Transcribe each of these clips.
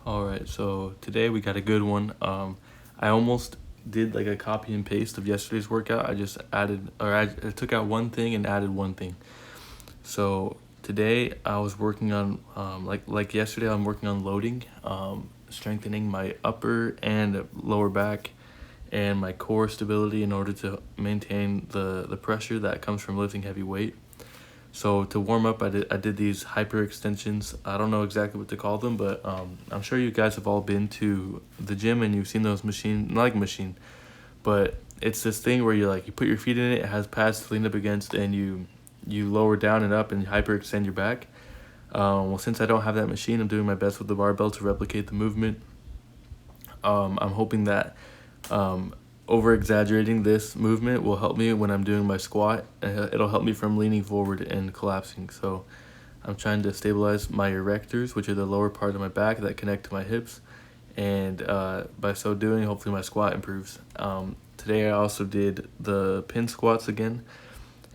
All right, so today we got a good one. I almost did like a copy and paste of yesterday's workout. I just added, or I took out one thing and added one thing. So today I was working on, like yesterday, I'm working on loading, strengthening my upper and lower back, and my core stability in order to maintain the pressure that comes from lifting heavy weight. So to warm up, I did these hyper extensions. I don't know exactly what to call them, but I'm sure you guys have all been to the gym and you've seen those machine, but it's this thing where you put your feet in it. It has pads to lean up against, and you lower down and up and hyper extend your back. Well, since I don't have that machine, I'm doing my best with the barbell to replicate the movement. I'm hoping that over exaggerating this movement will help me when I'm doing my squat. It'll help me from leaning forward and collapsing. So I'm trying to stabilize my erectors, which are the lower part of my back that connect to my hips. And by so doing, hopefully my squat improves. Today I also did the pin squats again.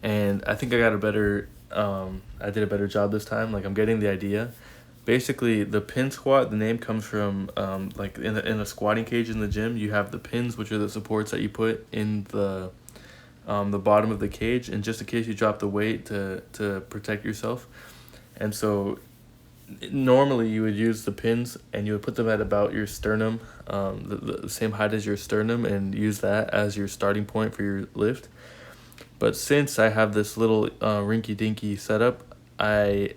And I think I did a better job this time. Like, I'm getting the idea. Basically, the pin squat, the name comes from like in the squatting cage in the gym. You have the pins, which are the supports that you put in the bottom of the cage, and just in case you drop the weight to protect yourself. And so normally you would use the pins and you would put them at about your sternum, the same height as your sternum, and use that as your starting point for your lift. But since I have this little rinky-dinky setup, I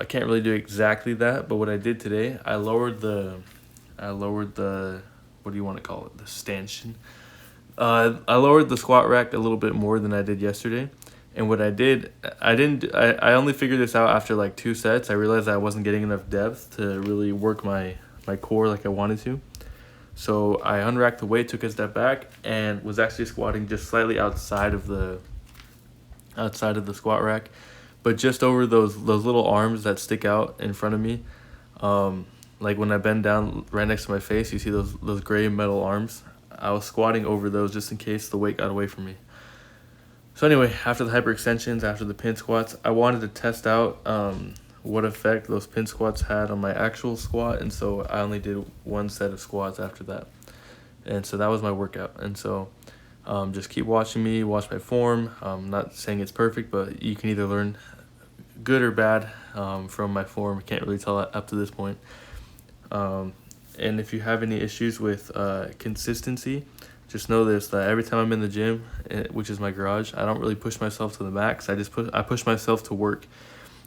can't really do exactly that. But what I did today, I lowered the what do you want to call it, the stanchion. I lowered the squat rack a little bit more than I did yesterday. And what I did, I only figured this out after like 2 sets. I realized I wasn't getting enough depth to really work my core like I wanted to. So I unracked the weight, took a step back, and was actually squatting just slightly outside of the squat rack, but just over those little arms that stick out in front of me. Like when I bend down right next to my face, you see those gray metal arms. I was squatting over those just in case the weight got away from me. So anyway, after the hyperextensions, after the pin squats, I wanted to test out what effect those pin squats had on my actual squat, and so I only did 1 set of squats after that. And so that was my workout. And so just keep watching me, watch my form. I'm not saying it's perfect, but you can either learn good or bad from my form. I can't really tell that up to this point. And if you have any issues with consistency, just know this, that every time I'm in the gym, which is my garage, I don't really push myself to the max. I push myself to work.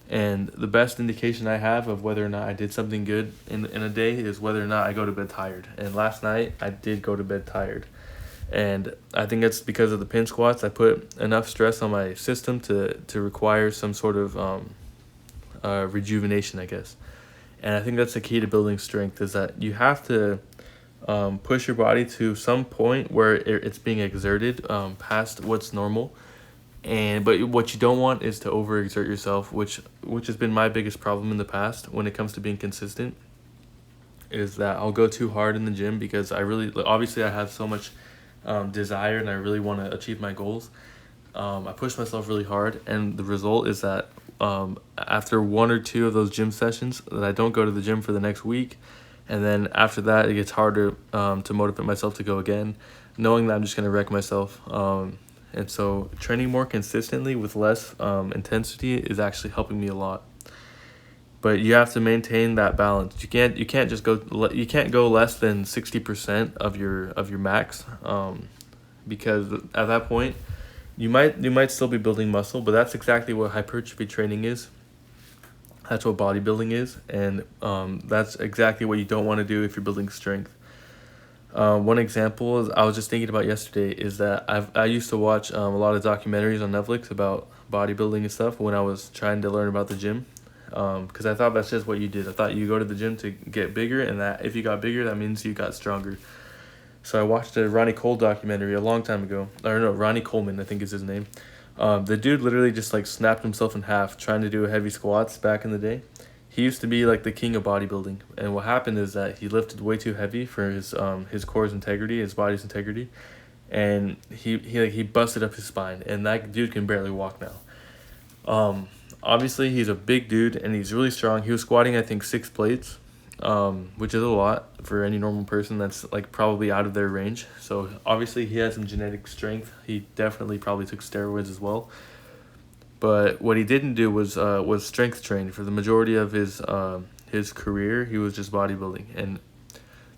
And the best indication I have of whether or not I did something good in a day is whether or not I go to bed tired. And last night I did go to bed tired. And I think that's because of the pin squats. I put enough stress on my system to require some sort of rejuvenation, I guess. And I think that's the key to building strength, is that you have to push your body to some point where it's being exerted past what's normal. But what you don't want is to overexert yourself, which has been my biggest problem in the past when it comes to being consistent, is that I'll go too hard in the gym because obviously I have so much desire and I really want to achieve my goals. I push myself really hard, and the result is that after 1 or 2 of those gym sessions, that I don't go to the gym for the next week. And then after that, it gets harder to motivate myself to go again, knowing that I'm just going to wreck myself. And so training more consistently with less intensity is actually helping me a lot. But you have to maintain that balance. You can't go less than 60% of your max, because at that point you might still be building muscle, but that's exactly what hypertrophy training is. That's what bodybuilding is, and that's exactly what you don't want to do if you're building strength. One example is I was just thinking about yesterday is that I used to watch a lot of documentaries on Netflix about bodybuilding and stuff when I was trying to learn about the gym, because I thought that's just what you did. I thought you go to the gym to get bigger, and that if you got bigger, that means you got stronger. So I watched a Ronnie Cole documentary a long time ago. Or no, Ronnie Coleman, I think is his name. The dude literally just like snapped himself in half trying to do heavy squats back in the day. He used to be like the king of bodybuilding, and what happened is that he lifted way too heavy for his core's integrity, his body's integrity, and he busted up his spine, and that dude can barely walk now. Obviously he's a big dude and he's really strong. He was squatting I think 6 plates, which is a lot for any normal person. That's like probably out of their range. So obviously he has some genetic strength. He definitely probably took steroids as well. But what he didn't do was strength train for the majority of his career. He was just bodybuilding, and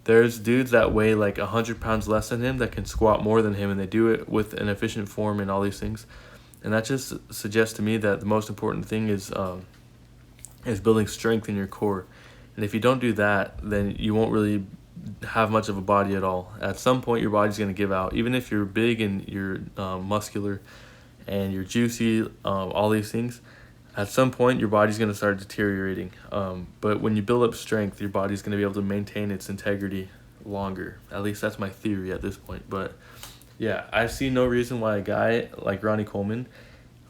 there's dudes that weigh like 100 pounds less than him that can squat more than him, and they do it with an efficient form and all these things. And that just suggests to me that the most important thing is building strength in your core. And if you don't do that, then you won't really have much of a body at all. At some point, your body's going to give out. Even if you're big and you're muscular and you're juicy, all these things, at some point, your body's going to start deteriorating. But when you build up strength, your body's going to be able to maintain its integrity longer. At least that's my theory at this point. But yeah, I see no reason why a guy like Ronnie Coleman,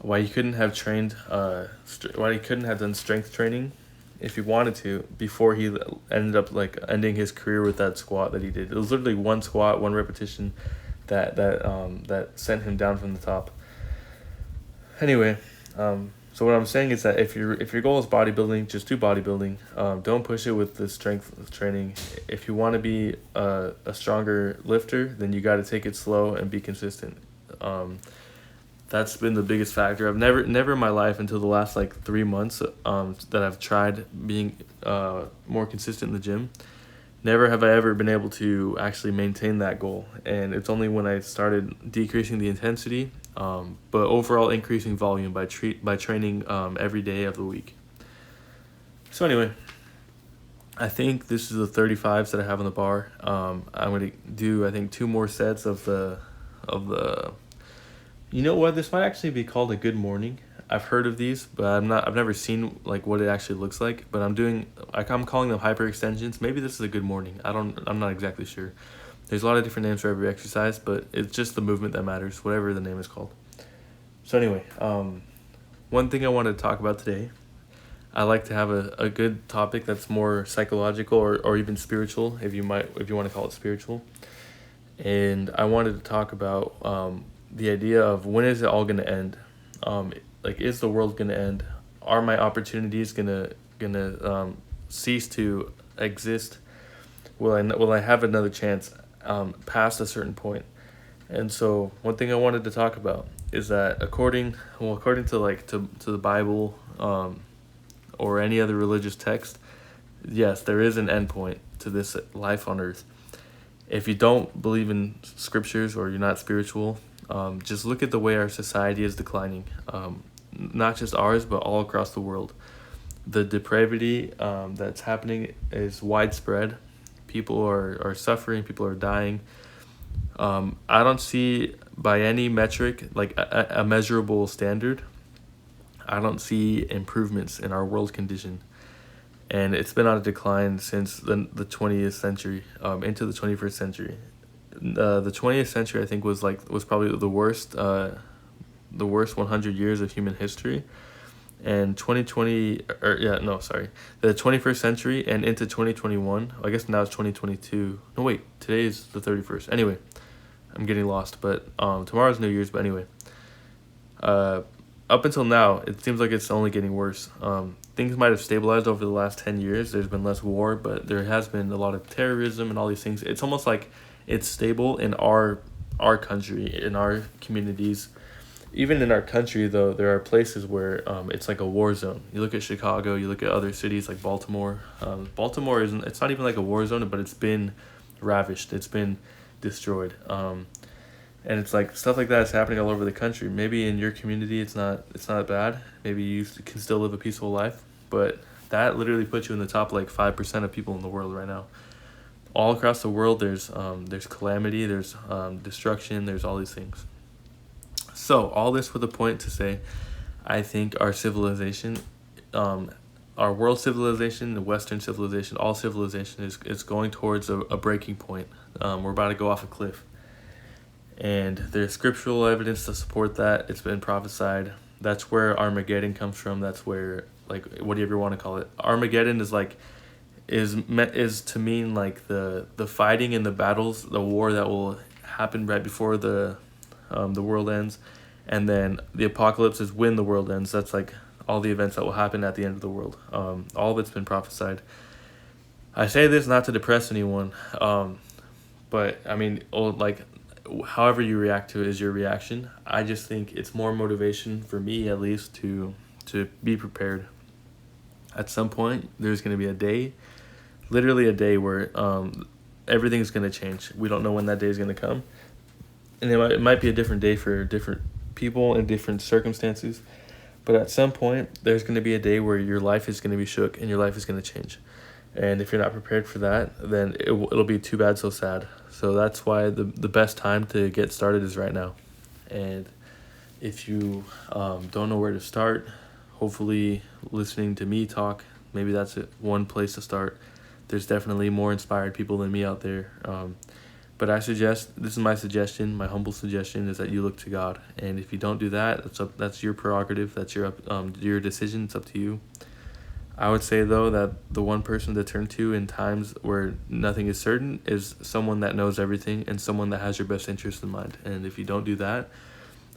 why he couldn't have trained, why he couldn't have done strength training if he wanted to before he ended up like ending his career with that squat that he did. It was literally one squat, one repetition that sent him down from the top. Anyway, so what I'm saying is that if your goal is bodybuilding, just do bodybuilding. Don't push it with the strength training. If you want to be a stronger lifter, then you got to take it slow and be consistent. That's been the biggest factor. I've never in my life until the last like 3 months that I've tried being more consistent in the gym. Never have I ever been able to actually maintain that goal. And it's only when I started decreasing the intensity, but overall increasing volume by training every day of the week. So anyway, I think this is the 35s that I have on the bar. I'm going to do, I think, 2 more sets of the you know what? This might actually be called a good morning. I've heard of these, but I've never seen like what it actually looks like. But I'm calling them hyperextensions. Maybe this is a good morning. I'm not exactly sure. There's a lot of different names for every exercise, but it's just the movement that matters, whatever the name is called. So anyway, one thing I wanted to talk about today, I like to have a good topic that's more psychological or even spiritual, if you want to call it spiritual. And I wanted to talk about the idea of when is it all going to end? Like, is the world going to end? Are my opportunities gonna cease to exist? Will I have another chance past a certain point? And so one thing I wanted to talk about is that according to the Bible or any other religious text, yes, there is an end point to this life on earth. If you don't believe in scriptures or you're not spiritual, just look at the way our society is declining. Not just ours, but all across the world. The depravity that's happening is widespread. People are suffering. People are dying. I don't see by any metric, like a measurable standard, I don't see improvements in our world condition. And it's been on a decline since the 20th century into the 21st century. The 20th century, I think, was probably the worst 100 years of human history. And the 21st century and into 2021, I guess now it's 2022. No, wait, today is the 31st. Anyway, I'm getting lost, but tomorrow's New Year's. But anyway, up until now, it seems like it's only getting worse. Things might have stabilized over the last 10 years. There's been less war, but there has been a lot of terrorism and all these things. It's almost like it's stable in our country, in our communities. Even in our country, though, there are places where it's like a war zone. You look at Chicago, you look at other cities like Baltimore. Baltimore it's not even like a war zone, but it's been ravished. It's been destroyed. And it's like stuff like that is happening all over the country. Maybe in your community it's not bad. Maybe you can still live a peaceful life, but that literally puts you in the top like 5% of people in the world right now. All across the world, there's calamity, there's destruction, there's all these things. So all this with a point to say, I think our civilization, our world civilization, the Western civilization, all civilization is going towards a breaking point. We're about to go off a cliff. And there's scriptural evidence to support that. It's been prophesied. That's where Armageddon comes from. That's where, like, whatever you want to call it. Armageddon is to mean like the fighting and the battles, the war that will happen right before the world ends, and then the apocalypse is when the world ends. That's like all the events that will happen at the end of the world. All of it's been prophesied. I say this not to depress anyone, but I mean, like, however you react to it is your reaction. I just think it's more motivation for me, at least, to be prepared. At some point, there's going to be a day, literally a day, where everything's going to change. We don't know when that day is going to come, and it might be a different day for different people in different circumstances. But at some point, there's going to be a day where your life is going to be shook and your life is going to change. And if you're not prepared for that, then it'll be too bad, so sad. So that's why the best time to get started is right now. And if you don't know where to start, hopefully listening to me talk, maybe that's it, one place to start. There's definitely more inspired people than me out there. But I suggest, this is my suggestion, my humble suggestion, is that you look to God. And if you don't do that, that's your prerogative, that's your decision, it's up to you. I would say, though, that the one person to turn to in times where nothing is certain is someone that knows everything and someone that has your best interest in mind. And if you don't do that,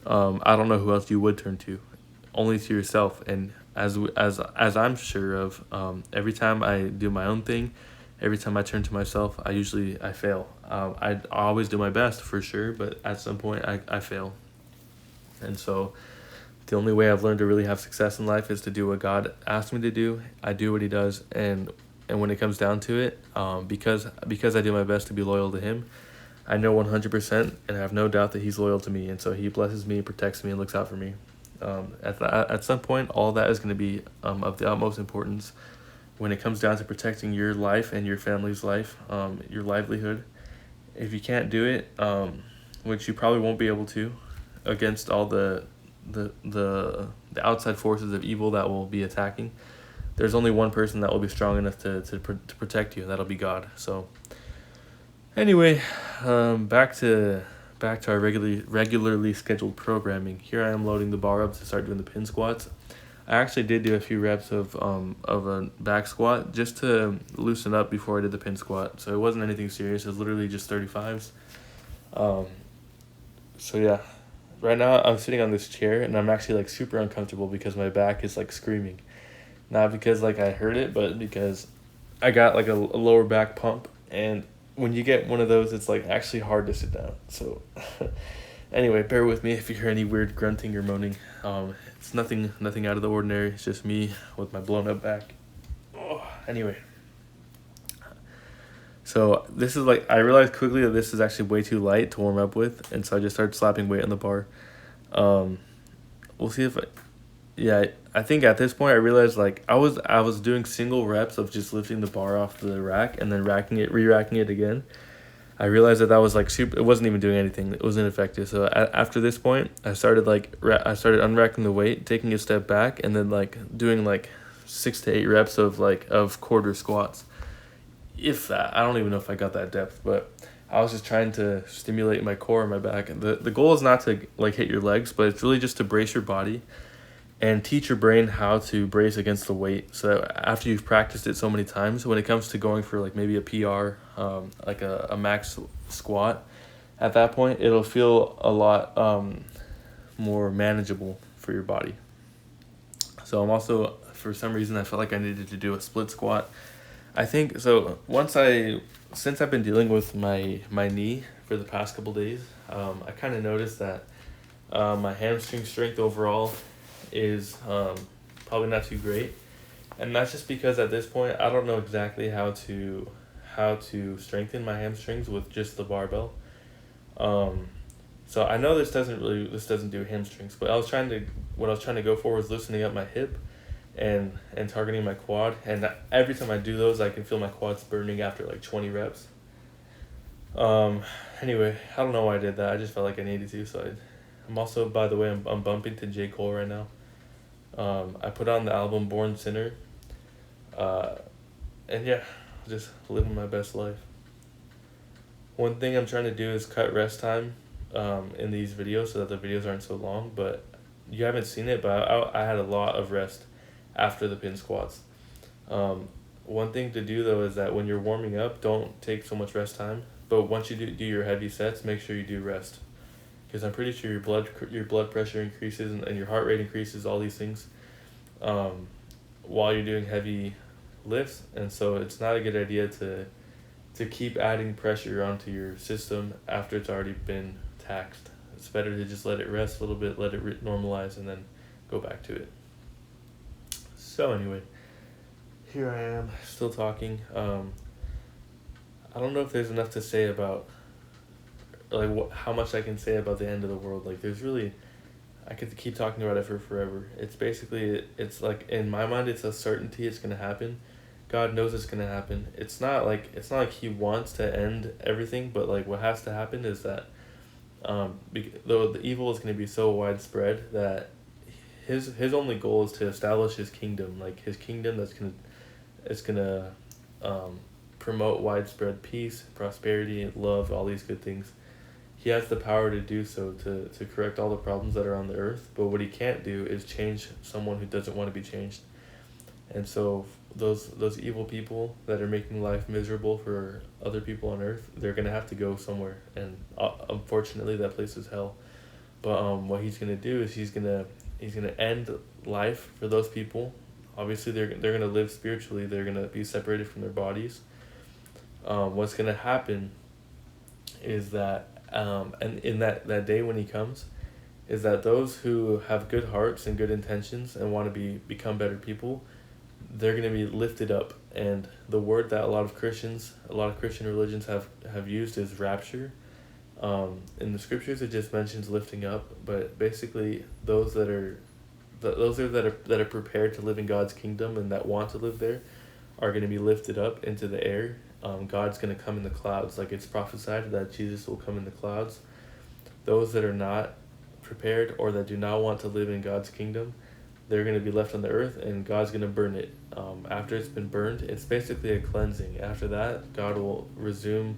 I don't know who else you would turn to, only to yourself. And as I'm sure of, every time I do my own thing, every time I turn to myself, I fail. I always do my best, for sure, but at some point I fail. And so the only way I've learned to really have success in life is to do what God asked me to do. I do what he does, and when it comes down to it, because I do my best to be loyal to him, I know 100% and I have no doubt that he's loyal to me, and so he blesses me, protects me, and looks out for me. At some point, all that is going to be of the utmost importance when it comes down to protecting your life and your family's life, your livelihood. If you can't do it, which you probably won't be able to, against all the outside forces of evil that will be attacking, there's only one person that will be strong enough to protect you, and that'll be God. So anyway, back to our regularly scheduled programming. Here I am loading the bar up to start doing the pin squats. I actually did do a few reps of a back squat just to loosen up before I did the pin squat. So it wasn't anything serious. It was literally just 35s. So yeah, right now I'm sitting on this chair and I'm actually like super uncomfortable because my back is like screaming. Not because like I hurt it, but because I got like a lower back pump, and when you get one of those, it's like actually hard to sit down. So anyway, bear with me if you hear any weird grunting or moaning. It's nothing out of the ordinary. It's just me with my blown up back. Anyway, so this is like, I realized quickly that this is actually way too light to warm up with, and so I just started slapping weight on the bar. We'll see if I think at this point I realized like I was doing single reps of just lifting the bar off the rack and then re-racking it again. I realized that was like super. It wasn't even doing anything. It was ineffective. So after this point, I started unracking the weight, taking a step back, and then like doing like 6 to 8 reps of quarter squats. If that, I don't even know if I got that depth, but I was just trying to stimulate my core and my back. The goal is not to like hit your legs, but it's really just to brace your body and teach your brain how to brace against the weight. So that after you've practiced it so many times, when it comes to going for like maybe a PR, like a max squat, at that point it'll feel a lot more manageable for your body. So I'm also, for some reason, I felt like I needed to do a split squat. I think so. Since I've been dealing with my knee for the past couple days, I kind of noticed that my hamstring strength overall is probably not too great, and that's just because at this point I don't know exactly how to strengthen my hamstrings with just the barbell. So I know this doesn't do hamstrings, but what I was trying to go for was loosening up my hip and targeting my quad, and every time I do those I can feel my quads burning after like 20 reps. Anyway, I don't know why I did that. I just felt like I needed to. So I'm also, by the way, I'm bumping to J. Cole right now. I put on the album Born Sinner, and yeah, just living my best life. One thing I'm trying to do is cut rest time in these videos so that the videos aren't so long, but you haven't seen it, but I had a lot of rest after the pin squats. One thing to do though is that when you're warming up, don't take so much rest time, but once you do your heavy sets, make sure you do rest, because I'm pretty sure your blood pressure increases and your heart rate increases, all these things, while you're doing heavy lifts, and so it's not a good idea to keep adding pressure onto your system after it's already been taxed. It's better to just let it rest a little bit, let it normalize, and then go back to it. So anyway, here I am still talking. I don't know if there's enough to say about like how much I can say about the end of the world. Like there's really, I could keep talking about it for forever. It's basically, it's like in my mind it's a certainty it's gonna happen. God knows it's gonna happen. It's not like he wants to end everything, but like what has to happen is that though the evil is gonna be so widespread that his only goal is to establish his kingdom, like his kingdom that's gonna promote widespread peace, prosperity, love, all these good things. He has the power to do so, to correct all the problems that are on the earth, but what he can't do is change someone who doesn't want to be changed. And so those evil people that are making life miserable for other people on earth, they're going to have to go somewhere, and unfortunately that place is hell. But what he's going to do is he's going to end life for those people. Obviously they're going to live spiritually, they're going to be separated from their bodies. What's going to happen is that and in that day when he comes, is that those who have good hearts and good intentions and want to become better people, they're going to be lifted up. And the word that a lot of Christian religions have used is rapture. In the scriptures it just mentions lifting up, but basically those that are prepared to live in God's kingdom and that want to live there are going to be lifted up into the air. God's going to come in the clouds, like it's prophesied that Jesus will come in the clouds. Those that are not prepared or that do not want to live in God's kingdom, they're going to be left on the earth, and God's going to burn it. After it's been burned, it's basically a cleansing. After that, God will resume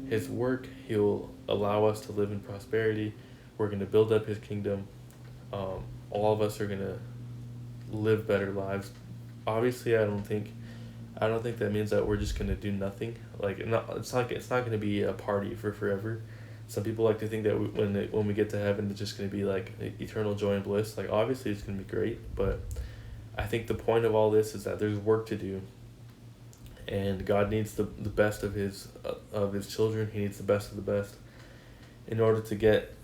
his work. He'll allow us to live in prosperity. We're going to build up his kingdom. All of us are going to live better lives. Obviously, I don't think that means that we're just gonna do nothing. Like it's not gonna be a party for forever. Some people like to think that when we get to heaven, it's just gonna be like eternal joy and bliss. Like obviously it's gonna be great, but I think the point of all this is that there's work to do, and God needs the best of his children. He needs the best of the best in order to get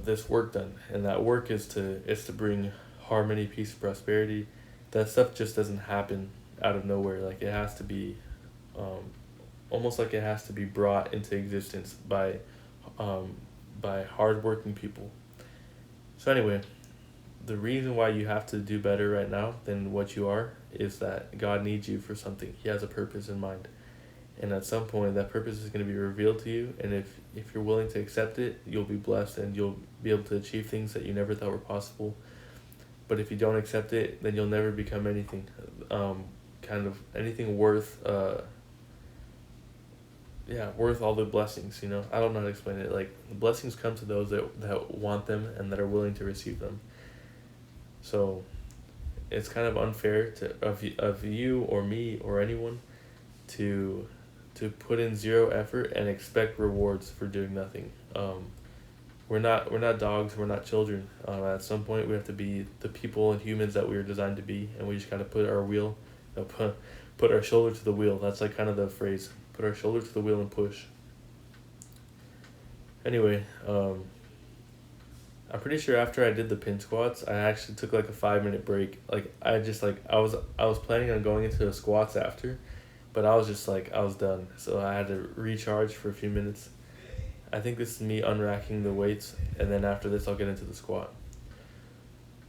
this work done, and that work is to bring harmony, peace, prosperity. That stuff just doesn't happen out of nowhere. Like it has to be almost like it has to be brought into existence by hardworking people. So anyway, the reason why you have to do better right now than what you are is that God needs you for something. He has a purpose in mind, and at some point that purpose is going to be revealed to you, and if you're willing to accept it, you'll be blessed and you'll be able to achieve things that you never thought were possible. But if you don't accept it, then you'll never become anything, kind of anything worth all the blessings. I don't know how to explain it. Like the blessings come to those that want them and that are willing to receive them. So it's kind of unfair of you or me or anyone to put in zero effort and expect rewards for doing nothing. We're not dogs, we're not children. At some point we have to be the people and humans that we were designed to be, and we just gotta put our shoulder to the wheel. That's like kind of the phrase. Put our shoulder to the wheel and push. Anyway, I'm pretty sure after I did the pin squats, I actually took like a 5-minute break. Like I was planning on going into the squats after, but I was done. So I had to recharge for a few minutes. I think this is me unracking the weights, and then after this I'll get into the squat.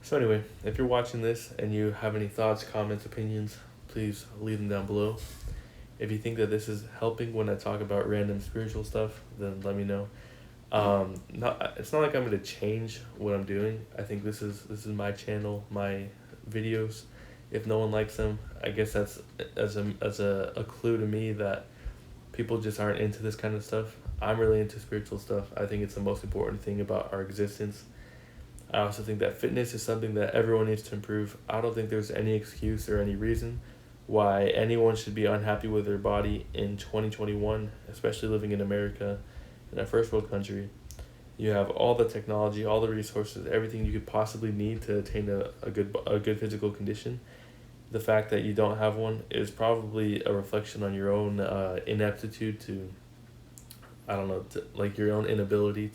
So anyway, if you're watching this and you have any thoughts, comments, opinions, please leave them down below. If you think that this is helping when I talk about random spiritual stuff, then let me know. It's not like I'm gonna change what I'm doing. I think this is my channel, my videos. If no one likes them, I guess that's as a clue to me that people just aren't into this kind of stuff. I'm really into spiritual stuff. I think it's the most important thing about our existence. I also think that fitness is something that everyone needs to improve. I don't think there's any excuse or any reason why anyone should be unhappy with their body in 2021, especially living in America, in a first world country. You have all the technology, all the resources, everything you could possibly need to attain a good physical condition, the fact that you don't have one is probably a reflection on your own ineptitude to, I don't know, to, like your own inability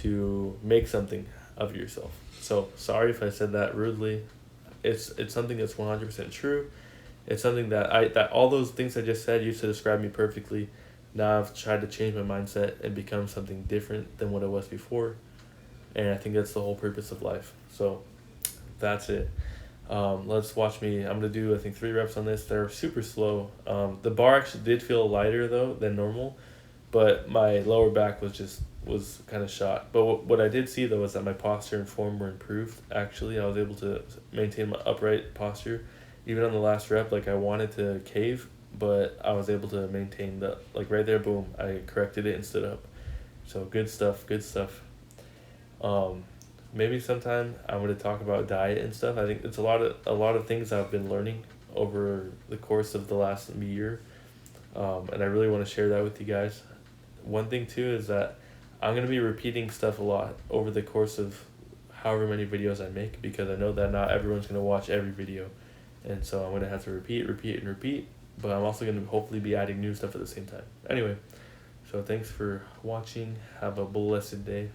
to make something of yourself. So sorry if I said that rudely. It's something that's 100% true. It's something that all those things I just said used to describe me perfectly. Now I've tried to change my mindset and become something different than what I was before, and I think that's the whole purpose of life. So that's it. Let's watch me. I'm gonna do I think 3 reps on this. They're super slow. The bar actually did feel lighter though than normal, but my lower back was kind of shot. But what I did see though is that my posture and form were improved. Actually, I was able to maintain my upright posture, even on the last rep. Like I wanted to cave, but I was able to maintain the like right there. Boom! I corrected it and stood up. So good stuff. Good stuff. Um, Maybe sometime I'm gonna talk about diet and stuff. I think it's a lot of things I've been learning over the course of the last year, and I really want to share that with you guys. One thing too is that I'm gonna be repeating stuff a lot over the course of however many videos I make, because I know that not everyone's gonna watch every video, and so I'm gonna have to repeat, repeat, and repeat. But I'm also gonna hopefully be adding new stuff at the same time. Anyway, so thanks for watching. Have a blessed day.